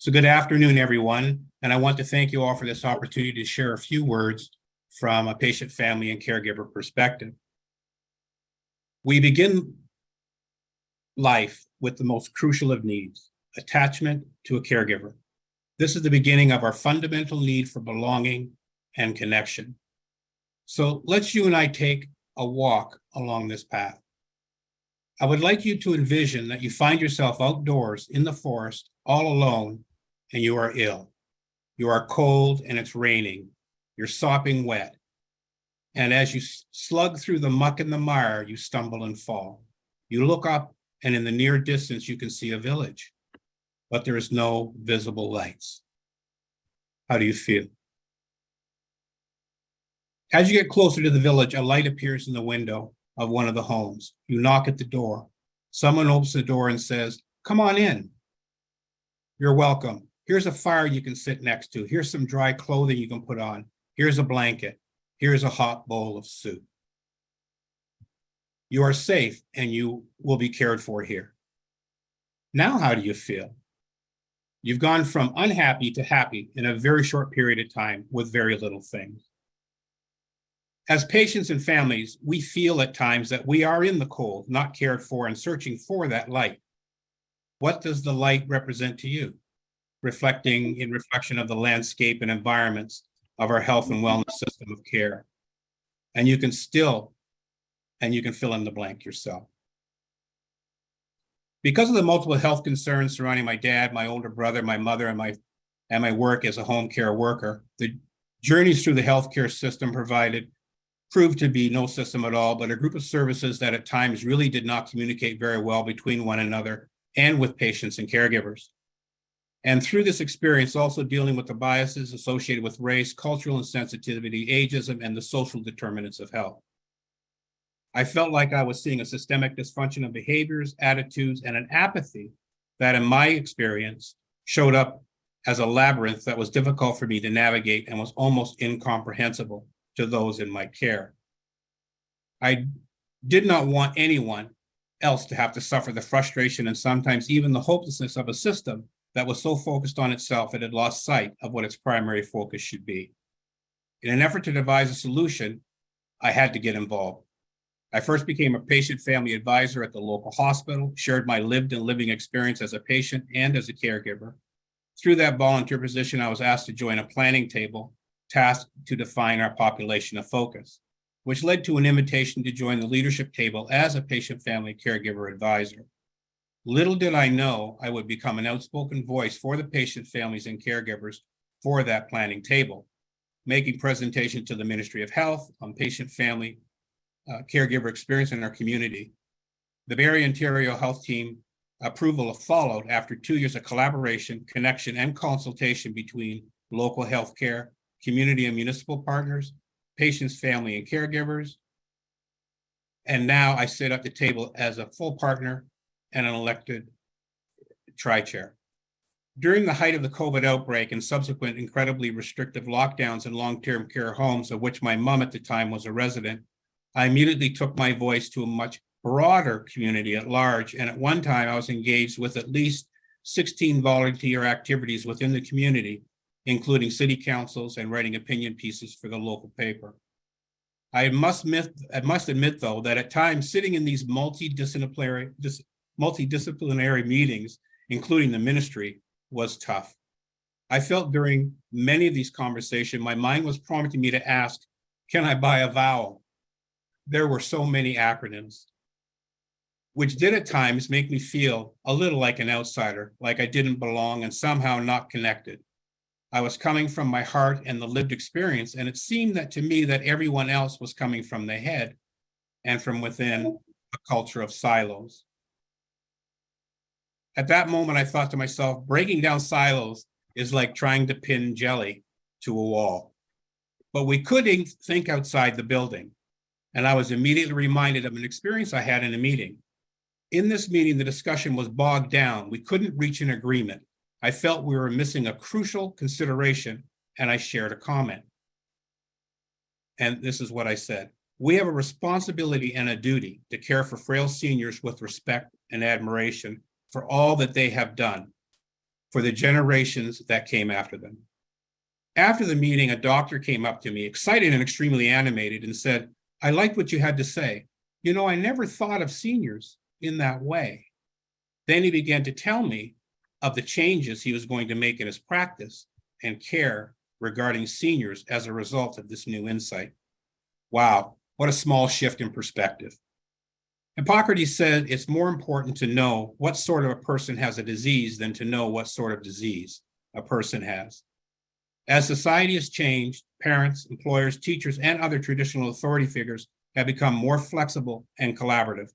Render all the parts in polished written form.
So good afternoon, everyone. And I want to thank you all for this opportunity to share a few words from a patient, family, and caregiver perspective. We begin life with the most crucial of needs, attachment to a caregiver. This is the beginning of our fundamental need for belonging and connection. So let's you and I take a walk along this path. I would like you to envision that you find yourself outdoors in the forest all alone and you are ill. You are cold and it's raining. You're sopping wet. And as you slug through the muck and the mire, you stumble and fall. You look up and in the near distance, you can see a village, but there is no visible lights. How do you feel? As you get closer to the village, a light appears in the window of one of the homes. You knock at the door. Someone opens the door and says, "Come on in. You're welcome. Here's a fire you can sit next to. Here's some dry clothing you can put on. Here's a blanket. Here's a hot bowl of soup. You are safe and you will be cared for here." Now, how do you feel? You've gone from unhappy to happy in a very short period of time with very little things. As patients and families, we feel at times that we are in the cold, not cared for, and searching for that light. What does the light represent to you? Reflection of the landscape and environments of our health and wellness system of care. And you can fill in the blank yourself. Because of the multiple health concerns surrounding my dad, my older brother, my mother, and my work as a home care worker, the journeys through the healthcare system proved to be no system at all, but a group of services that at times really did not communicate very well between one another and with patients and caregivers. And through this experience, also dealing with the biases associated with race, cultural insensitivity, ageism, and the social determinants of health. I felt like I was seeing a systemic dysfunction of behaviors, attitudes, and an apathy that, in my experience, showed up as a labyrinth that was difficult for me to navigate and was almost incomprehensible to those in my care. I did not want anyone else to have to suffer the frustration and sometimes even the hopelessness of a system that was so focused on itself it had lost sight of what its primary focus should be. In an effort to devise a solution, I had to get involved. I first became a patient family advisor at the local hospital, shared my lived and living experience as a patient and as a caregiver. Through that volunteer position, I was asked to join a planning table tasked to define our population of focus, which led to an invitation to join the leadership table as a patient family caregiver advisor. Little did I know I would become an outspoken voice for the patient families and caregivers for that planning table, making presentation to the Ministry of Health on patient family caregiver experience in our community. The Barrie Ontario Health Team approval followed after 2 years of collaboration, connection, and consultation between local healthcare, community and municipal partners, patients, family, and caregivers. And now I sit at the table as a full partner and an elected tri-chair. During the height of the COVID outbreak and subsequent incredibly restrictive lockdowns in long-term care homes, of which my mom at the time was a resident, I immediately took my voice to a much broader community at large. And at one time, I was engaged with at least 16 volunteer activities within the community, including city councils and writing opinion pieces for the local paper. I must admit, though, that at times sitting in these multidisciplinary meetings, including the ministry, was tough. I felt during many of these conversations, my mind was prompting me to ask, can I buy a vowel? There were so many acronyms, which did at times make me feel a little like an outsider, like I didn't belong and somehow not connected. I was coming from my heart and the lived experience, and it seemed that to me that everyone else was coming from the head and from within a culture of silos. At that moment, I thought to myself, breaking down silos is like trying to pin jelly to a wall. But we couldn't think outside the building. And I was immediately reminded of an experience I had in a meeting. In this meeting, the discussion was bogged down. We couldn't reach an agreement. I felt we were missing a crucial consideration, and I shared a comment. And this is what I said. We have a responsibility and a duty to care for frail seniors with respect and admiration for all that they have done, for the generations that came after them. After the meeting, a doctor came up to me, excited and extremely animated, and said, "I liked what you had to say. You know, I never thought of seniors in that way." Then he began to tell me of the changes he was going to make in his practice and care regarding seniors as a result of this new insight. Wow, what a small shift in perspective. Hippocrates said it's more important to know what sort of a person has a disease than to know what sort of disease a person has. As society has changed, parents, employers, teachers, and other traditional authority figures have become more flexible and collaborative.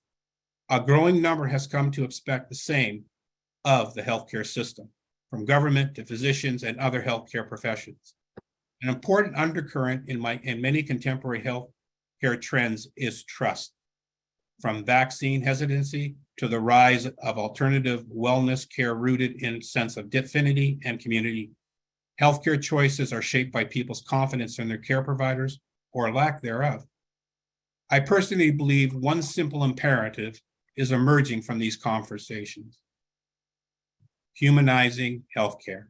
A growing number has come to expect the same of the healthcare system, from government to physicians and other healthcare professions. An important undercurrent in many contemporary healthcare trends is trust. From vaccine hesitancy to the rise of alternative wellness care rooted in a sense of affinity and community, healthcare choices are shaped by people's confidence in their care providers or lack thereof. I personally believe one simple imperative is emerging from these conversations: humanizing healthcare.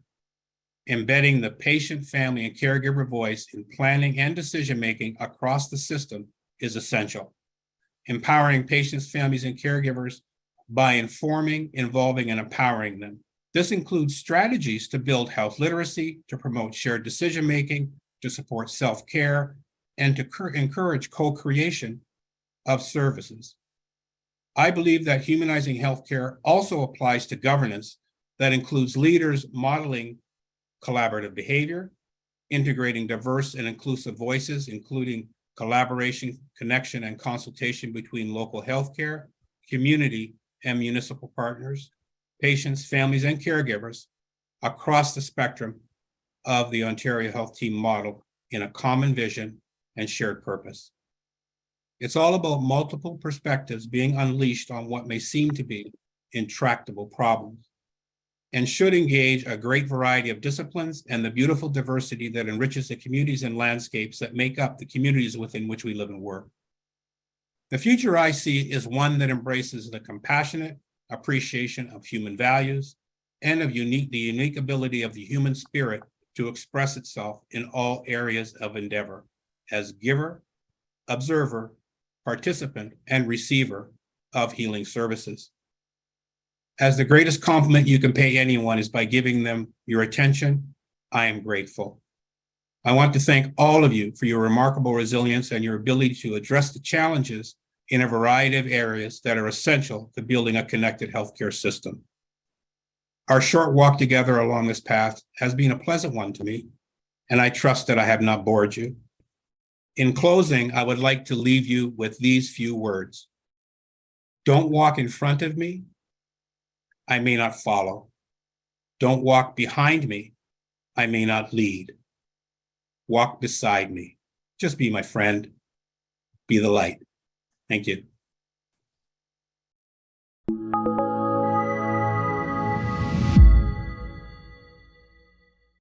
Embedding the patient, family, and caregiver voice in planning and decision-making across the system is essential. Empowering patients, families, and caregivers by informing, involving, and empowering them. This includes strategies to build health literacy, to promote shared decision-making, to support self-care, and to encourage co-creation of services. I believe that humanizing healthcare also applies to governance that includes leaders modeling collaborative behavior, integrating diverse and inclusive voices, including collaboration, connection, and consultation between local healthcare, community, and municipal partners, patients, families, and caregivers across the spectrum of the Ontario Health Team model in a common vision and shared purpose. It's all about multiple perspectives being unleashed on what may seem to be intractable problems, and should engage a great variety of disciplines and the beautiful diversity that enriches the communities and landscapes that make up the communities within which we live and work. The future I see is one that embraces the compassionate appreciation of human values and of the unique ability of the human spirit to express itself in all areas of endeavor as giver, observer, participant, and receiver of healing services. As the greatest compliment you can pay anyone is by giving them your attention, I am grateful. I want to thank all of you for your remarkable resilience and your ability to address the challenges in a variety of areas that are essential to building a connected healthcare system. Our short walk together along this path has been a pleasant one to me, and I trust that I have not bored you. In closing, I would like to leave you with these few words. Don't walk in front of me, I may not follow. Don't walk behind me, I may not lead. Walk beside me. Just be my friend. Be the light. Thank you.